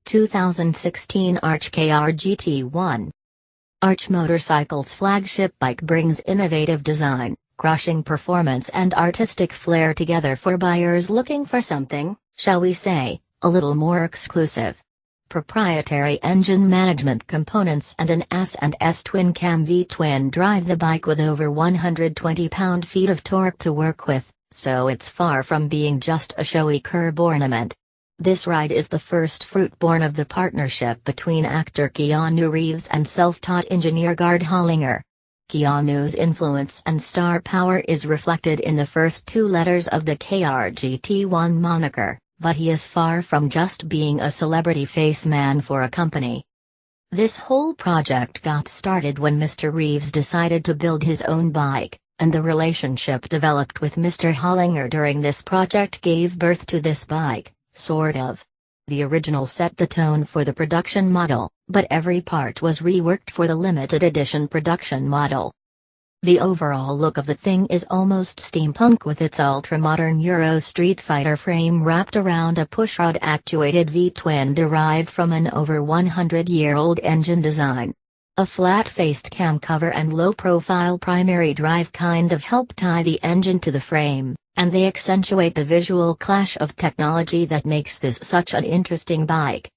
2016 Arch KRGT 1. Arch Motorcycles flagship bike brings innovative design, crushing performance and artistic flair together for buyers looking for something, shall we say, a little more exclusive. Proprietary engine management components and an S&S twin-cam V-twin drive the bike with over 120 pound-feet of torque to work with, so it's far from being just a showy curb ornament. This ride is the first fruit born of the partnership between actor Keanu Reeves and self-taught engineer Gard Hollinger. Keanu's influence and star power is reflected in the first two letters of the KRGT1 moniker, but he is far from just being a celebrity face man for a company. This whole project got started when Mr. Reeves decided to build his own bike, and the relationship developed with Mr. Hollinger during this project gave birth to this bike. Sort of. The original set the tone for the production model, but every part was reworked for the limited edition production model. The overall look of the thing is almost steampunk with its ultra-modern Euro Street Fighter frame wrapped around a pushrod actuated V-twin derived from an over 100-year-old engine design. A flat-faced cam cover and low-profile primary drive kind of help tie the engine to the frame, and they accentuate the visual clash of technology that makes this such an interesting bike.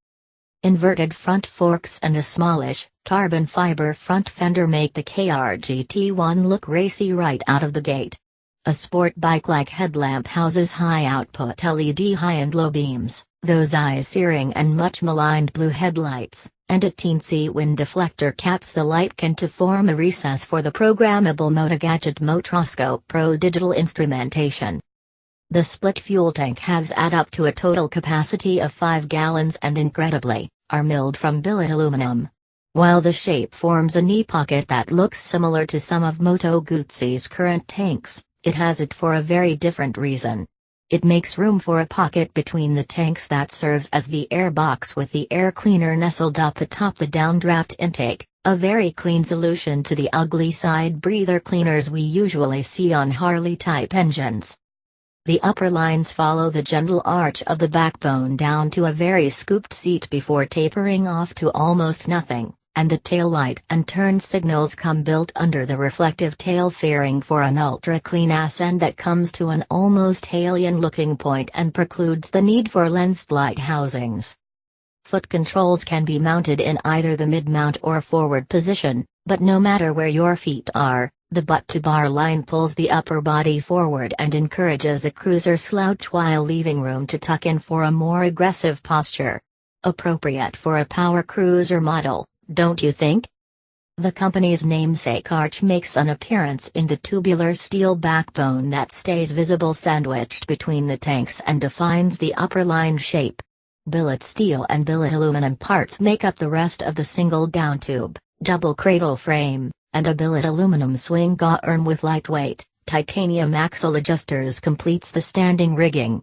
Inverted front forks and a smallish, carbon fiber front fender make the KRGT1 look racy right out of the gate. A sport bike-like headlamp houses high-output LED high and low beams, those eye-searing and much-maligned blue headlights, and a teensy wind deflector caps the light can to form a recess for the programmable Motogadget Motroscope Pro digital instrumentation. The split fuel tank halves add up to a total capacity of 5 gallons and incredibly, are milled from billet aluminum. While the shape forms a knee pocket that looks similar to some of Moto Guzzi's current tanks, it has it for a very different reason. It makes room for a pocket between the tanks that serves as the air box with the air cleaner nestled up atop the downdraft intake, a very clean solution to the ugly side breather cleaners we usually see on Harley-type engines. The upper lines follow the gentle arch of the backbone down to a very scooped seat before tapering off to almost nothing, and the tail light and turn signals come built under the reflective tail fairing for an ultra-clean ascend that comes to an almost alien-looking point and precludes the need for lensed light housings. Foot controls can be mounted in either the mid-mount or forward position, but no matter where your feet are, the butt-to-bar line pulls the upper body forward and encourages a cruiser slouch while leaving room to tuck in for a more aggressive posture. Appropriate for a power cruiser model, don't you think? The company's namesake Arch makes an appearance in the tubular steel backbone that stays visible sandwiched between the tanks and defines the upper line shape. Billet steel and billet aluminum parts make up the rest of the single downtube, double cradle frame, and a billet aluminum swing arm with lightweight, titanium axle adjusters completes the standing rigging.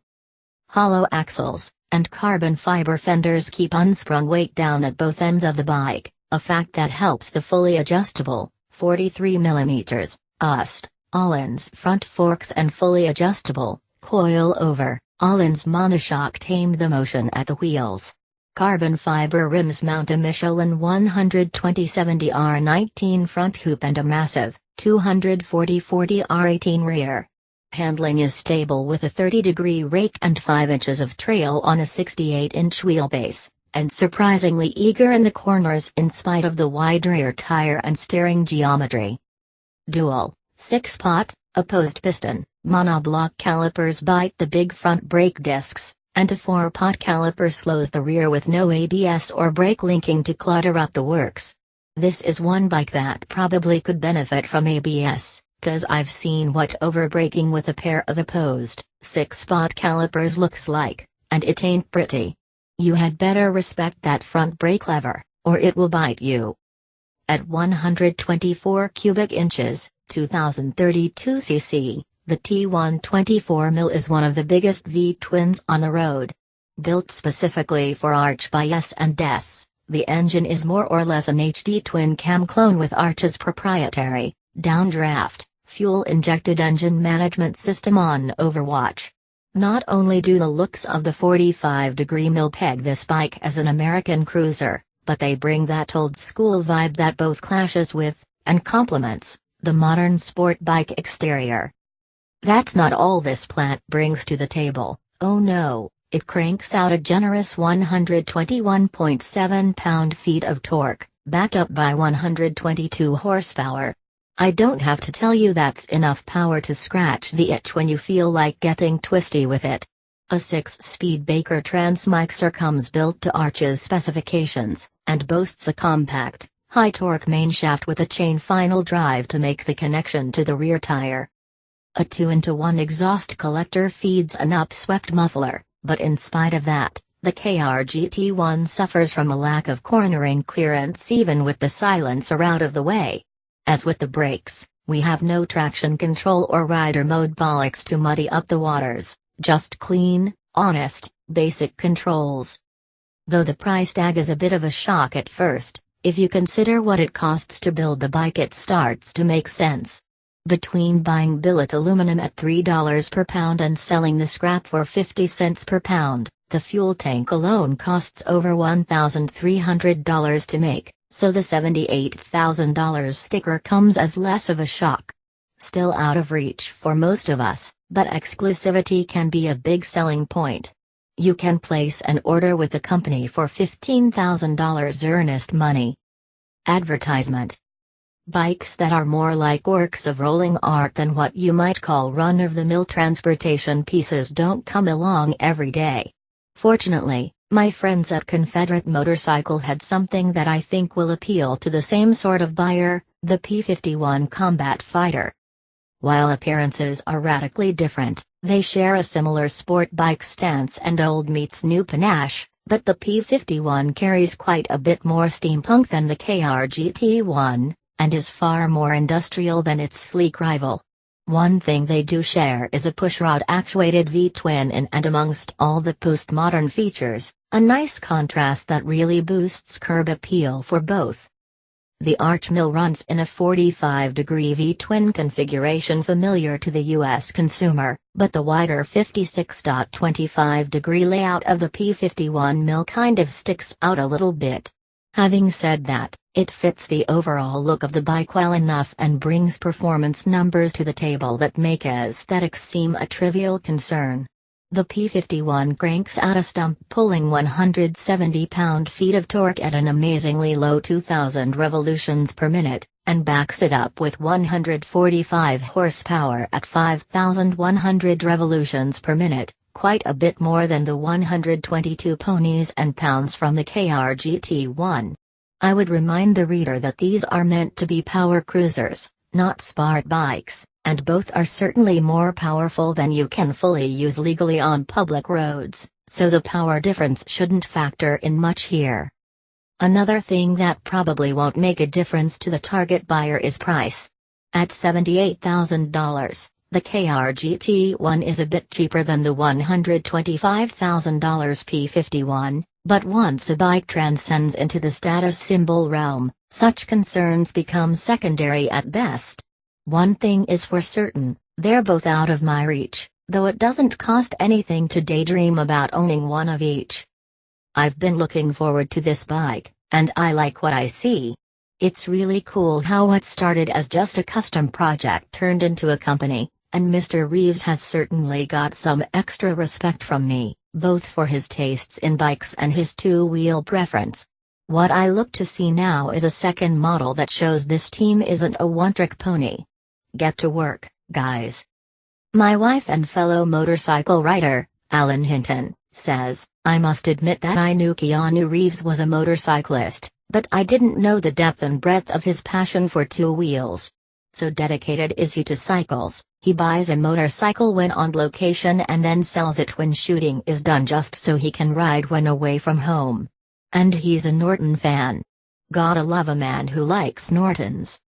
Hollow axles and carbon fiber fenders keep unsprung weight down at both ends of the bike, a fact that helps the fully adjustable, 43mm, Allens front forks and fully adjustable, coil-over, Allens monoshock tame the motion at the wheels. Carbon fiber rims mount a Michelin 120/70 R19 front hoop and a massive 240/40 R18 rear. Handling is stable with a 30-degree rake and 5 inches of trail on a 68-inch wheelbase, and surprisingly eager in the corners in spite of the wide rear tire and steering geometry. Dual, 6-pot, opposed piston, monoblock calipers bite the big front brake discs, and a 4-pot caliper slows the rear with no ABS or brake linking to clutter up the works. This is one bike that probably could benefit from ABS, cause I've seen what overbraking with a pair of opposed, 6-pot calipers looks like, and it ain't pretty. You had better respect that front brake lever, or it will bite you. At 124 cubic inches, 2032 cc, the T124mm is one of the biggest V-twins on the road. Built specifically for Arch by S&S, the engine is more or less an HD twin-cam clone with Arch's proprietary, downdraft, fuel-injected engine management system on Overwatch. Not only do the looks of the 45-degree mill peg this bike as an American cruiser, but they bring that old-school vibe that both clashes with, and complements, the modern sport bike exterior. That's not all this plant brings to the table. Oh no, it cranks out a generous 121.7 pound-feet of torque, backed up by 122 horsepower. I don't have to tell you that's enough power to scratch the itch when you feel like getting twisty with it. A 6-speed Baker transmixer comes built to Arch's specifications, and boasts a compact, high-torque mainshaft with a chain final drive to make the connection to the rear tire. A 2-into-1 exhaust collector feeds an upswept muffler, but in spite of that, the KRGT1 suffers from a lack of cornering clearance even with the silencer out of the way. As with the brakes, we have no traction control or rider mode bollocks to muddy up the waters, just clean, honest, basic controls. Though the price tag is a bit of a shock at first, if you consider what it costs to build the bike it starts to make sense. Between buying billet aluminum at $3 per pound and selling the scrap for 50 cents per pound, the fuel tank alone costs over $1,300 to make, so the $78,000 sticker comes as less of a shock. Still out of reach for most of us, but exclusivity can be a big selling point. You can place an order with the company for $15,000 earnest money. Advertisement. Bikes that are more like works of rolling art than what you might call run-of-the-mill transportation pieces don't come along every day. Fortunately, my friends at Confederate Motorcycle had something that I think will appeal to the same sort of buyer, the P51 Combat Fighter. While appearances are radically different, they share a similar sport bike stance and old meets new panache, but the P51 carries quite a bit more steampunk than the KRGT1, and is far more industrial than its sleek rival. One thing they do share is a pushrod-actuated V-twin and amongst all the postmodern features, a nice contrast that really boosts curb appeal for both. The Arch mill runs in a 45-degree V-twin configuration familiar to the US consumer, but the wider 56.25-degree layout of the P51 mill kind of sticks out a little bit. Having said that, it fits the overall look of the bike well enough and brings performance numbers to the table that make aesthetics seem a trivial concern. The P51 cranks out a stump-pulling 170 pound-feet of torque at an amazingly low 2,000 revolutions per minute, and backs it up with 145 horsepower at 5,100 revolutions per minute, quite a bit more than the 122 ponies and pounds from the KRGT1. I would remind the reader that these are meant to be power cruisers, not sport bikes, and both are certainly more powerful than you can fully use legally on public roads, so the power difference shouldn't factor in much here. Another thing that probably won't make a difference to the target buyer is price. At $78,000, the KRGT1 is a bit cheaper than the $125,000 P51, but once a bike transcends into the status symbol realm, such concerns become secondary at best. One thing is for certain, they're both out of my reach, though it doesn't cost anything to daydream about owning one of each. I've been looking forward to this bike, and I like what I see. It's really cool how what started as just a custom project turned into a company, and Mr. Reeves has certainly got some extra respect from me, both for his tastes in bikes and his two-wheel preference. What I look to see now is a second model that shows this team isn't a one-trick pony. Get to work, guys. My wife and fellow motorcycle writer, Alan Hinton, says, I must admit that I knew Keanu Reeves was a motorcyclist, but I didn't know the depth and breadth of his passion for two wheels. So dedicated is he to cycles, he buys a motorcycle when on location and then sells it when shooting is done just so he can ride when away from home. And he's a Norton fan. Gotta love a man who likes Nortons.